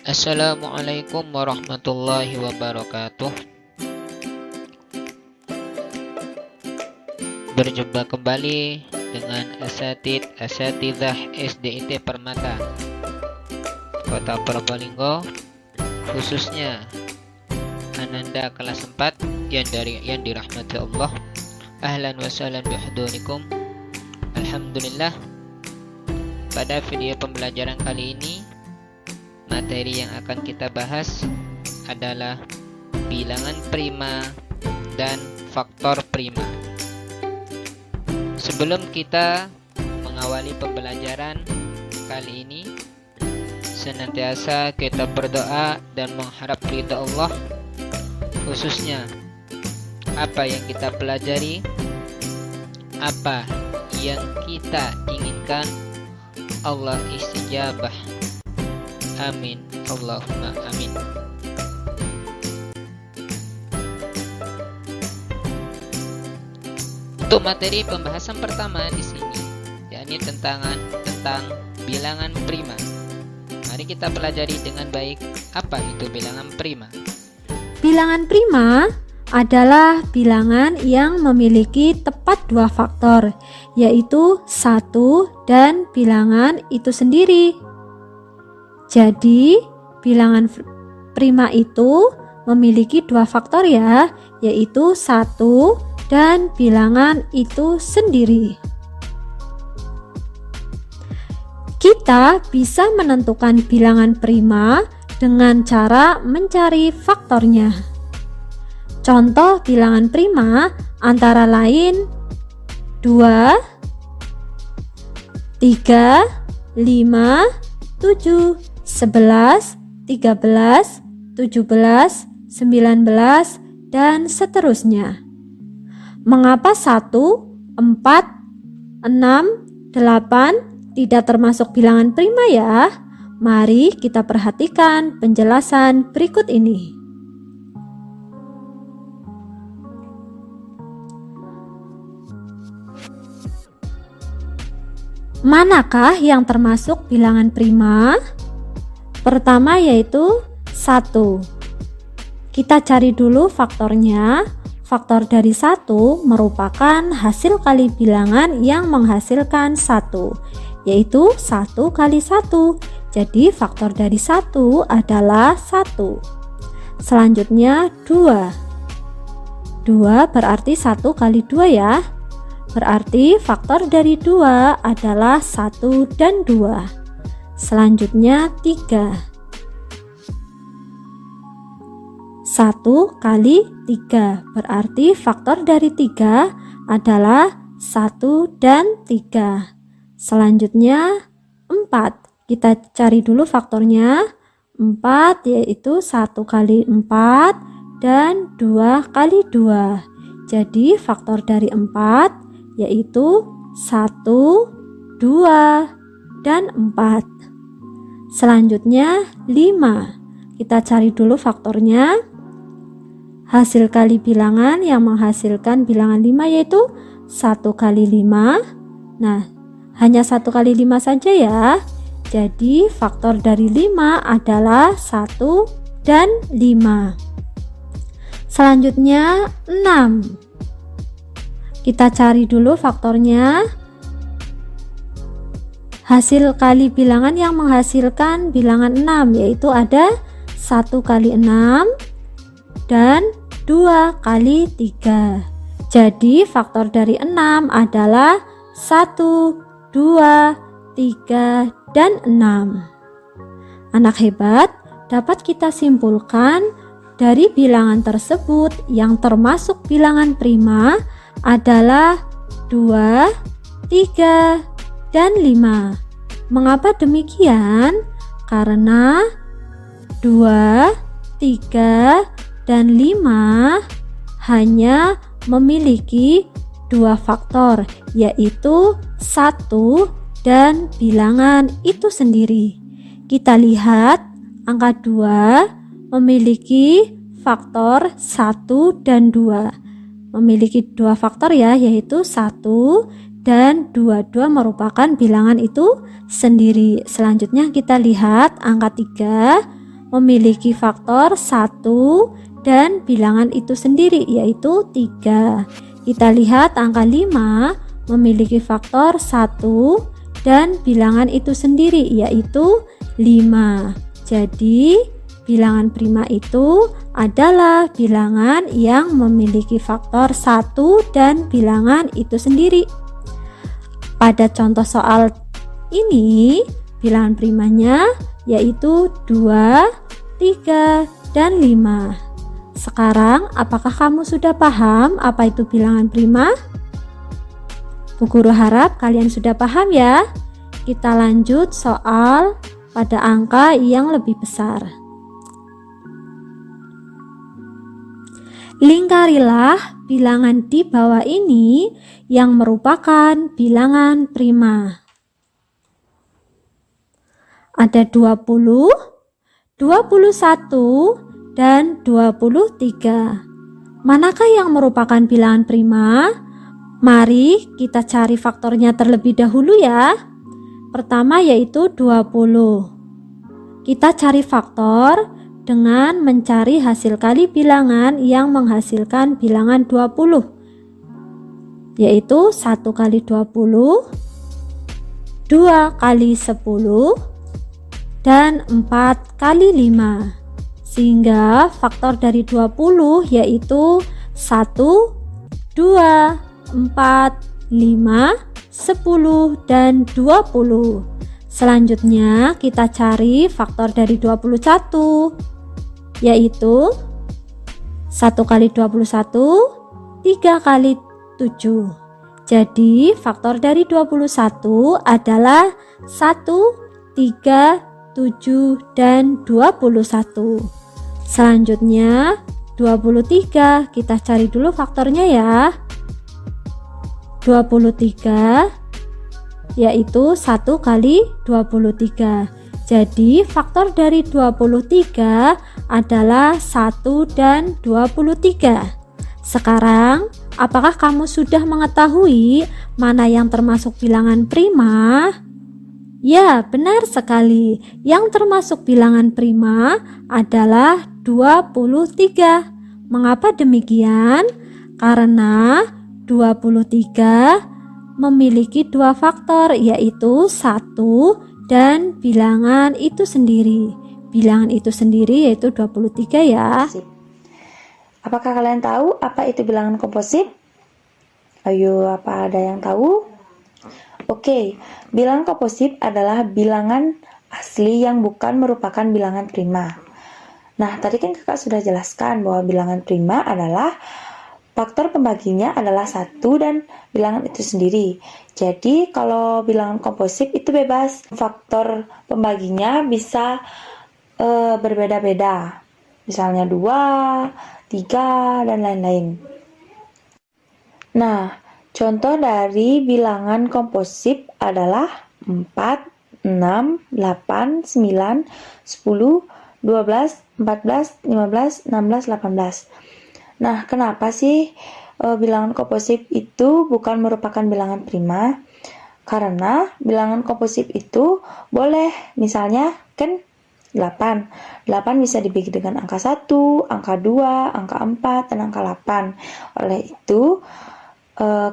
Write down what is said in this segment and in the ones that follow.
Assalamualaikum warahmatullahi wabarakatuh. Berjumpa kembali dengan asatidzah SDIT Permata Kota Probolinggo, khususnya Ananda kelas 4 yang dirahmati Allah. Ahlan wa sahlan bihudurikum. Alhamdulillah, pada video pembelajaran kali ini materi yang akan kita bahas adalah bilangan prima dan faktor prima. Sebelum kita mengawali pembelajaran kali ini, senantiasa kita berdoa dan mengharap ridha Allah, khususnya apa yang kita pelajari, apa yang kita inginkan, Allah istijabah. Amin, Allahumma amin. Untuk materi pembahasan pertama di sini, yakni tentang bilangan prima. Mari kita pelajari dengan baik apa itu bilangan prima. Bilangan prima adalah bilangan yang memiliki tepat dua faktor, yaitu 1 dan bilangan itu sendiri. Jadi, bilangan prima itu memiliki dua faktor ya, yaitu 1 dan bilangan itu sendiri. Kita bisa menentukan bilangan prima dengan cara mencari faktornya. Contoh bilangan prima antara lain 2, 3, 5, 7, 11, 13, 17, 19, dan seterusnya. Mengapa 1, 4, 6, 8 tidak termasuk bilangan prima ya? Mari kita perhatikan penjelasan berikut ini. Manakah yang termasuk bilangan prima? Pertama yaitu 1. Kita cari dulu faktornya. Faktor dari 1 merupakan hasil kali bilangan yang menghasilkan 1, yaitu 1 kali 1. Jadi faktor dari 1 adalah 1. Selanjutnya 2. 2 berarti 1 kali 2 ya. Berarti faktor dari 2 adalah 1 dan 2. Selanjutnya 3. 1 kali 3 berarti faktor dari 3 adalah 1 dan 3. Selanjutnya 4. Kita cari dulu faktornya. 4 yaitu 1 kali 4 dan 2 kali 2. Jadi faktor dari 4 yaitu 1, 2, dan 4. Selanjutnya 5. Kita cari dulu faktornya. Hasil kali bilangan yang menghasilkan bilangan 5 yaitu 1 kali 5. Nah, hanya 1 kali 5 saja ya. Jadi faktor dari 5 adalah 1 dan 5. Selanjutnya 6. Kita cari dulu faktornya. Hasil kali bilangan yang menghasilkan bilangan 6 yaitu ada 1 kali 6 dan 2 kali 3. Jadi faktor dari 6 adalah 1, 2, 3, dan 6. Anak hebat, dapat kita simpulkan dari bilangan tersebut yang termasuk bilangan prima adalah 2, 3, dan 5. Mengapa demikian? Karena 2, 3, dan 5 hanya memiliki dua faktor, yaitu 1 dan bilangan itu sendiri. Kita lihat angka 2 memiliki faktor 1 dan 2. Memiliki dua faktor ya, yaitu 1 dan 22 merupakan bilangan itu sendiri. Selanjutnya kita lihat angka 3 memiliki faktor 1 dan bilangan itu sendiri, yaitu 3. Kita lihat angka 5 memiliki faktor 1 dan bilangan itu sendiri, yaitu 5. Jadi bilangan prima itu adalah bilangan yang memiliki faktor 1 dan bilangan itu sendiri. Pada contoh soal ini, bilangan primanya yaitu 2, 3, dan 5. Sekarang, apakah kamu sudah paham apa itu bilangan prima? Bu Guru harap kalian sudah paham ya. Kita lanjut soal pada angka yang lebih besar. Lingkarilah bilangan di bawah ini yang merupakan bilangan prima. Ada 20, 21, dan 23. Manakah yang merupakan bilangan prima? Mari kita cari faktornya terlebih dahulu ya. Pertama yaitu 20. Kita cari faktor dengan mencari hasil kali bilangan yang menghasilkan bilangan 20, yaitu 1 kali 20, 2 kali 10, dan 4 kali 5. Sehingga faktor dari 20 yaitu 1, 2, 4, 5, 10, dan 20. Selanjutnya kita cari faktor dari 21, yaitu 1 kali 21, 3 kali 7. Jadi faktor dari 21 adalah 1, 3, 7, dan 21. Selanjutnya 23, kita cari dulu faktornya ya. 23 yaitu 1 kali 23. Jadi faktor dari 23 adalah 1 dan 23. Sekarang, apakah kamu sudah mengetahui mana yang termasuk bilangan prima? Ya, benar sekali. Yang termasuk bilangan prima adalah 23. Mengapa demikian? Karena 23 memiliki dua faktor, yaitu 1 dan bilangan itu sendiri. Bilangan itu sendiri yaitu 23 ya. Apakah kalian tahu apa itu bilangan komposite? Ayo, apa ada yang tahu? Oke, bilangan komposite adalah bilangan asli yang bukan merupakan bilangan prima. Nah, tadi kan kakak sudah jelaskan bahwa bilangan prima adalah faktor pembaginya adalah 1 dan bilangan itu sendiri. Jadi kalau bilangan komposite itu bebas. Faktor pembaginya bisa berbeda-beda. Misalnya 2, 3, dan lain-lain. Nah, contoh dari bilangan komposite adalah 4, 6, 8, 9, 10, 12, 14, 15, 16, 18. Nah, kenapa sih bilangan komposite itu bukan merupakan bilangan prima? Karena bilangan komposite itu boleh, misalnya kan 8. 8 bisa dibagi dengan angka 1, angka 2, angka 4, dan angka 8. Oleh itu,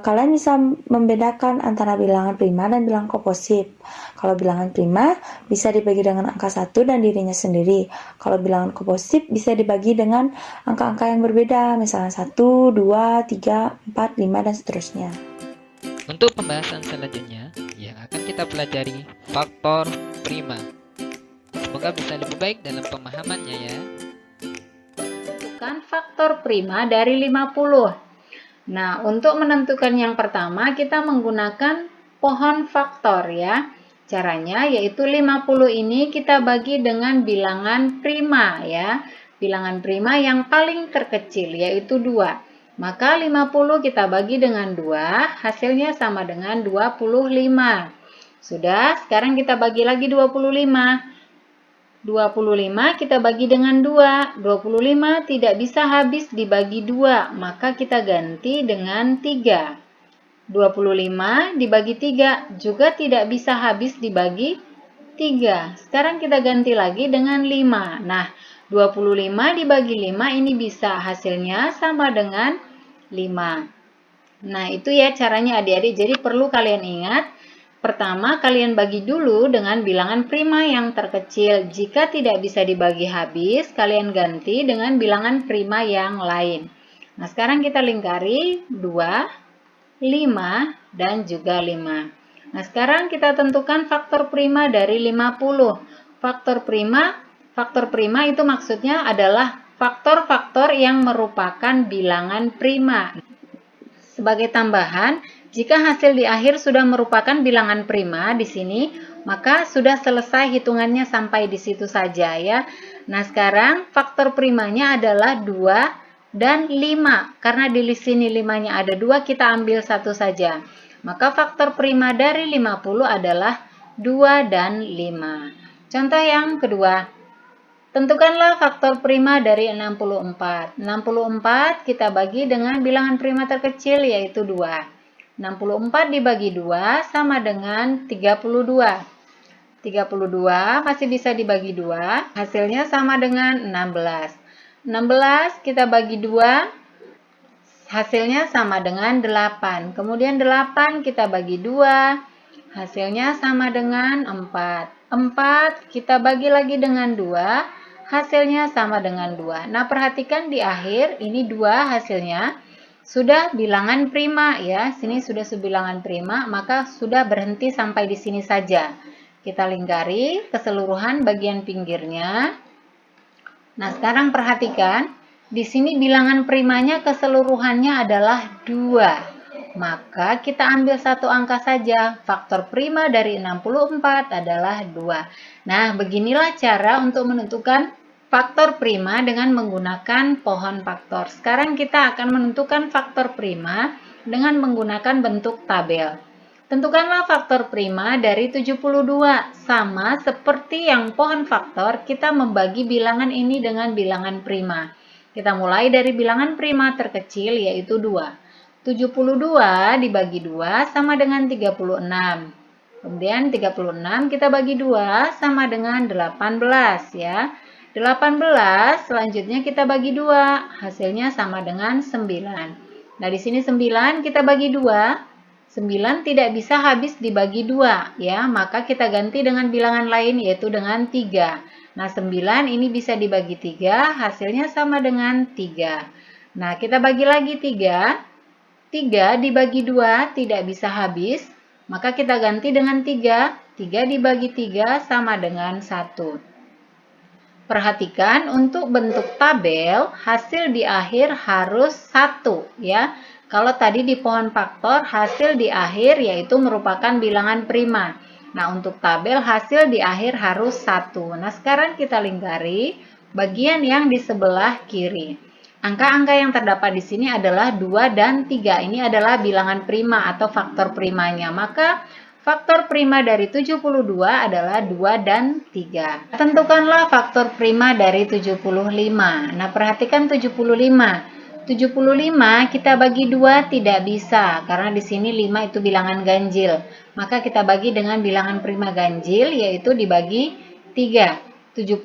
kalian bisa membedakan antara bilangan prima dan bilangan komposite. Kalau bilangan prima bisa dibagi dengan angka 1 dan dirinya sendiri. Kalau bilangan komposite bisa dibagi dengan angka-angka yang berbeda, misalnya 1, 2, 3, 4, 5, dan seterusnya. Untuk pembahasan selanjutnya yang akan kita pelajari faktor prima. Semoga bisa lebih baik dalam pemahamannya ya. Tentukan faktor prima dari 50. Nah, untuk menentukan yang pertama kita menggunakan pohon faktor ya. Caranya yaitu 50 ini kita bagi dengan bilangan prima ya. Bilangan prima yang paling terkecil yaitu 2. Maka 50 kita bagi dengan 2, hasilnya sama dengan 25. Sudah, sekarang kita bagi lagi 25. 25 kita bagi dengan 2. 25 tidak bisa habis dibagi 2, maka kita ganti dengan 3. 25 dibagi 3 juga tidak bisa habis dibagi 3. Sekarang kita ganti lagi dengan 5. Nah, 25 dibagi 5 ini bisa hasilnya sama dengan 5. Nah, itu ya caranya adik-adik. Jadi perlu kalian ingat, pertama kalian bagi dulu dengan bilangan prima yang terkecil. Jika tidak bisa dibagi habis, kalian ganti dengan bilangan prima yang lain. Nah, sekarang kita lingkari 2, 5, dan juga 5. Nah, sekarang kita tentukan faktor prima dari 50. Faktor prima itu maksudnya adalah faktor-faktor yang merupakan bilangan prima. Sebagai tambahan, jika hasil di akhir sudah merupakan bilangan prima di sini, maka sudah selesai hitungannya sampai di situ saja ya. Nah, sekarang faktor primanya adalah 2 dan 5. Karena di sini 5-nya ada 2, kita ambil satu saja. Maka faktor prima dari 50 adalah 2 dan 5. Contoh yang kedua, tentukanlah faktor prima dari 64. 64 kita bagi dengan bilangan prima terkecil yaitu 2. 64 dibagi 2 sama dengan 32. 32 masih bisa dibagi 2, hasilnya sama dengan 16. 16 kita bagi 2, hasilnya sama dengan 8. Kemudian 8 kita bagi 2, hasilnya sama dengan 4. 4 kita bagi lagi dengan 2, hasilnya sama dengan 2. Nah, perhatikan di akhir ini 2 hasilnya sudah bilangan prima ya. Sini sudah sebilangan prima, maka sudah berhenti sampai di sini saja. Kita lingkari keseluruhan bagian pinggirnya. Nah, sekarang perhatikan di sini bilangan primanya keseluruhannya adalah 2. Maka kita ambil satu angka saja. Faktor prima dari 64 adalah 2. Nah, beginilah cara untuk menentukan faktor prima dengan menggunakan pohon faktor. Sekarang kita akan menentukan faktor prima dengan menggunakan bentuk tabel. Tentukanlah faktor prima dari 72. Sama seperti yang pohon faktor, kita membagi bilangan ini dengan bilangan prima. Kita mulai dari bilangan prima terkecil yaitu 2. 72 dibagi 2 sama dengan 36. Kemudian 36 kita bagi 2 sama dengan 18 ya. 18 selanjutnya kita bagi 2, hasilnya sama dengan 9. Nah, di sini 9 kita bagi 2. 9 tidak bisa habis dibagi 2 ya, maka kita ganti dengan bilangan lain yaitu dengan 3. Nah, 9 ini bisa dibagi 3, hasilnya sama dengan 3. Nah, kita bagi lagi 3. 3 dibagi 2 tidak bisa habis, maka kita ganti dengan 3. 3 dibagi 3 sama dengan 1. Perhatikan untuk bentuk tabel, hasil di akhir harus 1 ya. Kalau tadi di pohon faktor, hasil di akhir yaitu merupakan bilangan prima. Nah, untuk tabel hasil di akhir harus 1. Nah, sekarang kita lingkari bagian yang di sebelah kiri. Angka-angka yang terdapat di sini adalah 2 dan 3. Ini adalah bilangan prima atau faktor primanya. Maka faktor prima dari 72 adalah 2 dan 3. Tentukanlah faktor prima dari 75. Nah, perhatikan 75. 75 kita bagi 2 tidak bisa karena di sini 5 itu bilangan ganjil. Maka kita bagi dengan bilangan prima ganjil yaitu dibagi 3. 75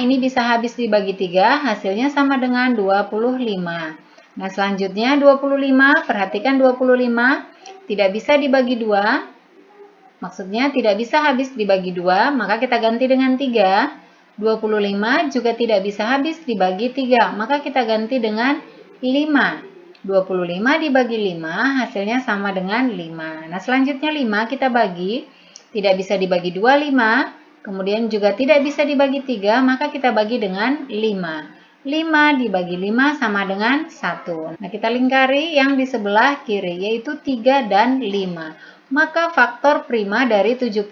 ini bisa habis dibagi 3, hasilnya sama dengan 25. Nah, selanjutnya 25, perhatikan 25 tidak bisa dibagi 2. Maksudnya tidak bisa habis dibagi 2, maka kita ganti dengan 3. 25 juga tidak bisa habis dibagi 3, maka kita ganti dengan 5. 25 dibagi 5 hasilnya sama dengan 5. Nah, selanjutnya 5 kita bagi, tidak bisa dibagi 2, 5. Kemudian juga tidak bisa dibagi 3, maka kita bagi dengan 5. 5 dibagi 5 sama dengan 1. Nah, kita lingkari yang di sebelah kiri yaitu 3 dan 5. Maka faktor prima dari 75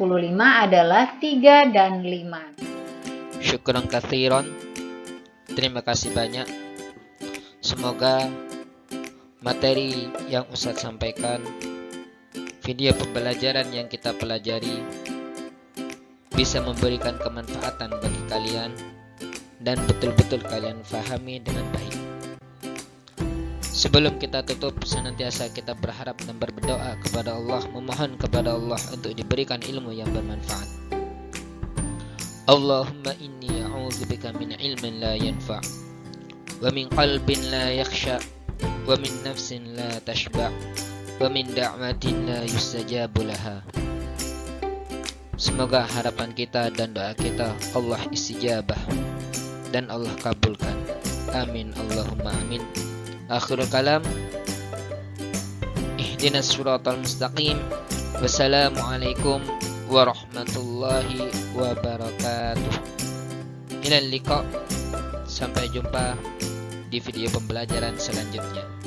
adalah 3 dan 5. Syukran katsiran. Terima kasih banyak. Semoga materi yang Ustadz sampaikan, video pembelajaran yang kita pelajari bisa memberikan kemanfaatan bagi kalian dan betul-betul kalian fahami dengan baik. Sebelum kita tutup, senantiasa kita berharap dan berdoa kepada Allah, memohon kepada Allah untuk diberikan ilmu yang bermanfaat. Allahumma inni a'udzubika min ilmin la yanfa' wa min qalbin la yakhsha wa min nafsin la tashba' wa min da'watin la yustajabu laha. Semoga harapan kita dan doa kita Allah istijabah dan Allah kabulkan. Amin Allahumma amin. Akhirul kalam, ihdinas siratal mustaqim. Wassalamualaikum warahmatullahi wabarakatuh. Ilal liqa. Sampai jumpa di video pembelajaran selanjutnya.